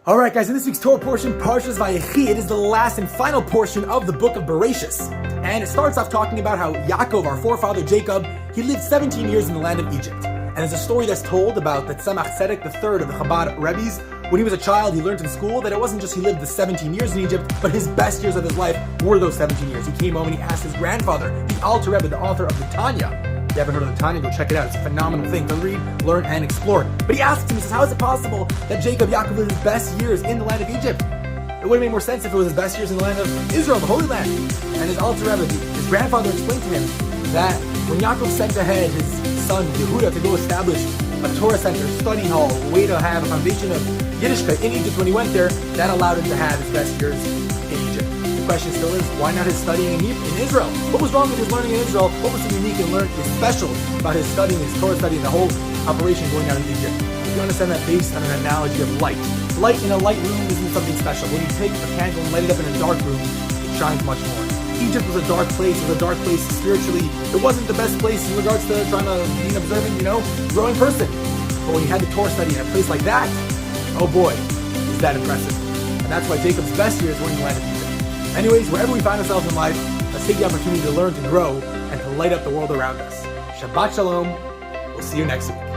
Alright guys, in this week's Torah portion, Parshas Vayechi, it is the last and final portion of the book of Bereshis. And it starts off talking about how Yaakov, our forefather Jacob, he lived 17 years in the land of Egypt. And there's a story that's told about that Tzemach Tzedek, the third of the Chabad Rebbe's, when he was a child, he learned in school that it wasn't just he lived the 17 years in Egypt, but his best years of his life were those 17 years. He came home and he asked his grandfather, the Alter Rebbe, the author of the Tanya. If you haven't heard of the Tanya, go check it out. It's a phenomenal thing to read, learn, and explore. But he asked him, he says, how is it possible that Yaakov lived his best years in the land of Egypt? It would have made more sense if it was his best years in the land of Israel, the Holy Land. And his Alter Rebbe, his grandfather, explained to him that when Yaakov sent ahead his son Yehuda to go establish a Torah center, study hall, a way to have a foundation of Yiddishkeit in Egypt when he went there, that allowed him to have his best years in Egypt. The question still is, why not his studying in Israel? What was wrong with his learning in Israel? What was so unique and special about his studying, his Torah study, and the whole operation going on in Egypt? You understand that based on an analogy of light. Light in a light room isn't something special. When you take a candle and light it up in a dark room, it shines much more. Egypt was a dark place. It was a dark place spiritually. It wasn't the best place in regards to trying to be an observant, growing person. But when you had the Torah study in a place like that, oh boy, is that impressive. And that's why Jacob's best years were in the land of Egypt. Anyways, wherever we find ourselves in life, let's take the opportunity to learn, to grow, and to light up the world around us. Shabbat Shalom. We'll see you next week.